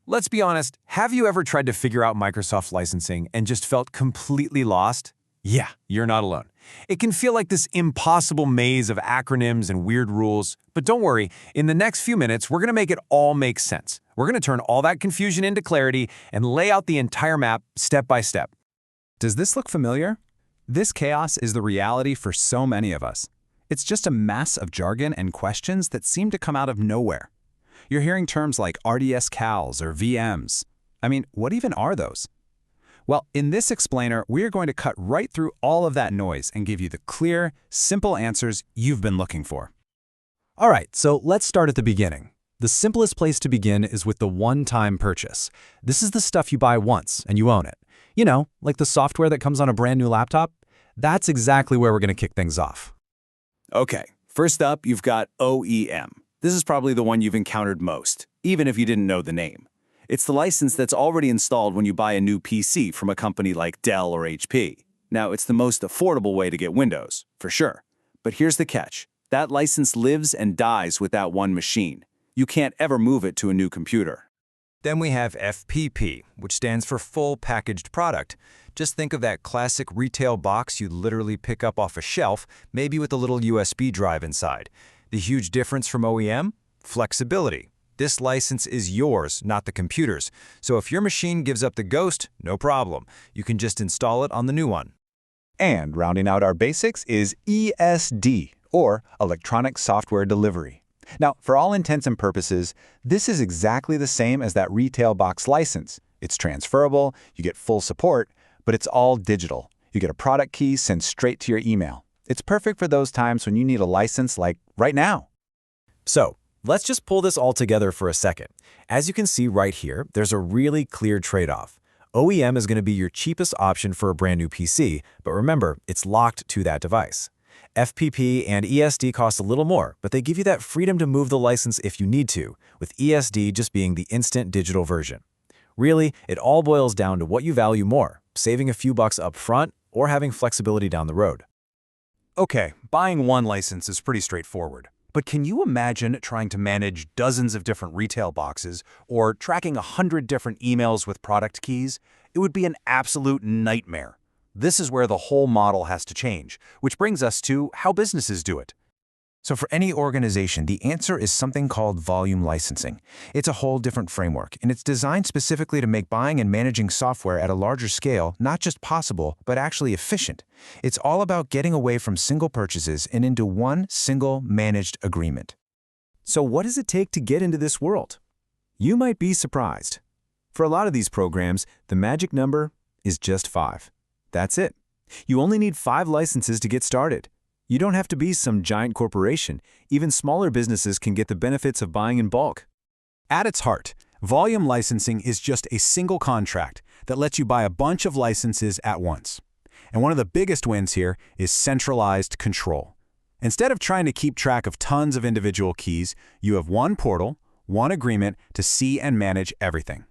Let's be honest, have you ever tried to figure out Microsoft licensing and just felt completely lost? Yeah, you're not alone. It can feel like this impossible maze of acronyms and weird rules, but don't worry, in the next few minutes, we're going to make it all make sense. We're going to turn all that confusion into clarity and lay out the entire map step by step. Does this look familiar? This chaos is the reality for so many of us. It's just a mess of jargon and questions that seem to come out of nowhere. You're hearing terms like RDS CALs or VMs. I mean, what even are those? Well, in this explainer, we are going to cut right through all of that noise and give you the clear, simple answers you've been looking for. All right, so let's start at the beginning. The simplest place to begin is with the one-time purchase. This is the stuff you buy once and you own it. You know, like the software that comes on a brand new laptop. That's exactly where we're going to kick things off. Okay, first up, you've got OEM. This is probably the one you've encountered most, even if you didn't know the name. It's the license that's already installed when you buy a new PC from a company like Dell or HP. Now, it's the most affordable way to get Windows, for sure. But here's the catch. That license lives and dies with that one machine. You can't ever move it to a new computer. Then we have FPP, which stands for Full Packaged Product. Just think of that classic retail box you literally pick up off a shelf, maybe with a little USB drive inside. The huge difference from OEM? Flexibility. This license is yours, not the computer's. So if your machine gives up the ghost, no problem. You can just install it on the new one. And rounding out our basics is ESD, or Electronic Software Delivery. Now, for all intents and purposes, this is exactly the same as that retail box license. It's transferable, you get full support, but it's all digital. You get a product key sent straight to your email. It's perfect for those times when you need a license like right now. So, let's just pull this all together for a second. As you can see right here, there's a really clear trade-off. OEM is going to be your cheapest option for a brand new PC, but remember, it's locked to that device. FPP and ESD cost a little more, but they give you that freedom to move the license if you need to, with ESD just being the instant digital version. Really, it all boils down to what you value more, saving a few bucks up front or having flexibility down the road. Okay, buying one license is pretty straightforward. But can you imagine trying to manage dozens of different retail boxes or tracking 100 different emails with product keys? It would be an absolute nightmare. This is where the whole model has to change, which brings us to how businesses do it. So for any organization, the answer is something called volume licensing. It's a whole different framework, and it's designed specifically to make buying and managing software at a larger scale not just possible, but actually efficient. It's all about getting away from single purchases and into one single managed agreement. So what does it take to get into this world? You might be surprised. For a lot of these programs, the magic number is just 5. That's it. You only need 5 licenses to get started. You don't have to be some giant corporation. Even smaller businesses can get the benefits of buying in bulk. At its heart, volume licensing is just a single contract that lets you buy a bunch of licenses at once. And one of the biggest wins here is centralized control. Instead of trying to keep track of tons of individual keys, you have one portal, one agreement to see and manage everything.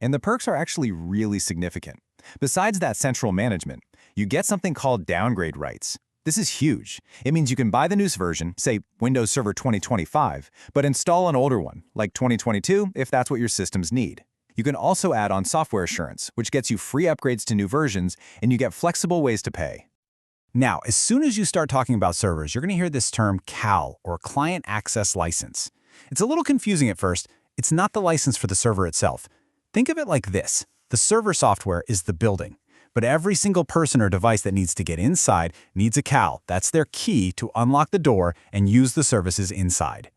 And the perks are actually really significant. Besides that central management, you get something called downgrade rights. This is huge. It means you can buy the newest version, say Windows Server 2025, but install an older one, like 2022, if that's what your systems need. You can also add on software assurance, which gets you free upgrades to new versions, and you get flexible ways to pay. Now, as soon as you start talking about servers, you're going to hear this term CAL, or Client Access License. It's a little confusing at first. It's not the license for the server itself. Think of it like this. The server software is the building. But every single person or device that needs to get inside needs a CAL. That's their key to unlock the door and use the services inside.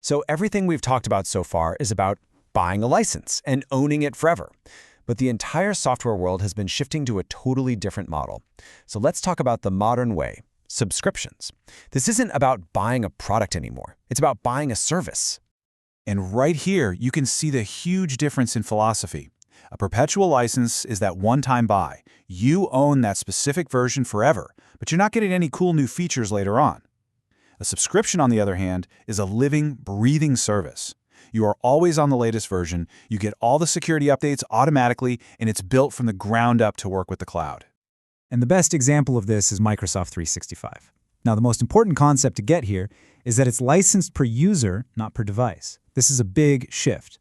So everything we've talked about so far is about buying a license and owning it forever. But the entire software world has been shifting to a totally different model. So let's talk about the modern way, subscriptions. This isn't about buying a product anymore. It's about buying a service. And right here, you can see the huge difference in philosophy. A perpetual license is that one-time buy. You own that specific version forever, but you're not getting any cool new features later on. A subscription, on the other hand, is a living, breathing service. You are always on the latest version, you get all the security updates automatically, and it's built from the ground up to work with the cloud. And the best example of this is Microsoft 365. Now, the most important concept to get here is that it's licensed per user, not per device. This is a big shift.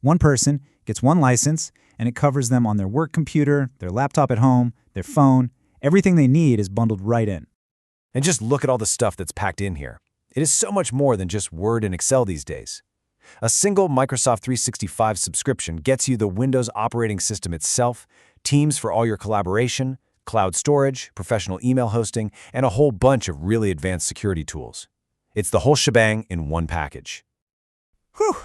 One person gets one license, and it covers them on their work computer, their laptop at home, their phone. Everything they need is bundled right in. And just look at all the stuff that's packed in here. It is so much more than just Word and Excel these days. A single Microsoft 365 subscription gets you the Windows operating system itself, Teams for all your collaboration, cloud storage, professional email hosting, and a whole bunch of really advanced security tools. It's the whole shebang in one package. Whew.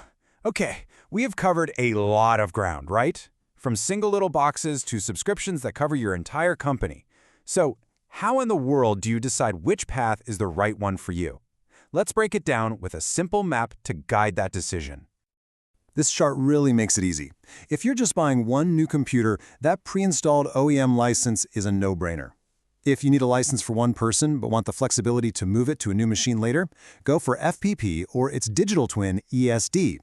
Okay, we have covered a lot of ground, right? From single little boxes to subscriptions that cover your entire company. So, how in the world do you decide which path is the right one for you? Let's break it down with a simple map to guide that decision. This chart really makes it easy. If you're just buying one new computer, that pre-installed OEM license is a no-brainer. If you need a license for one person but want the flexibility to move it to a new machine later, go for FPP or its digital twin, ESD.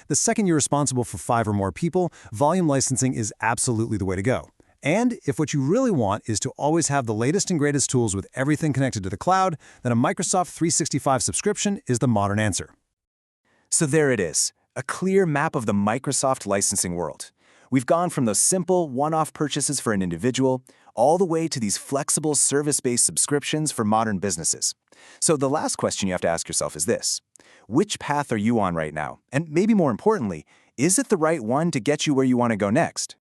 The second you're responsible for 5 or more people, volume licensing is absolutely the way to go. And if what you really want is to always have the latest and greatest tools with everything connected to the cloud, then a Microsoft 365 subscription is the modern answer. So there it is, a clear map of the Microsoft licensing world. We've gone from those simple, one-off purchases for an individual, all the way to these flexible, service-based subscriptions for modern businesses. So the last question you have to ask yourself is this: which path are you on right now? And maybe more importantly, is it the right one to get you where you want to go next?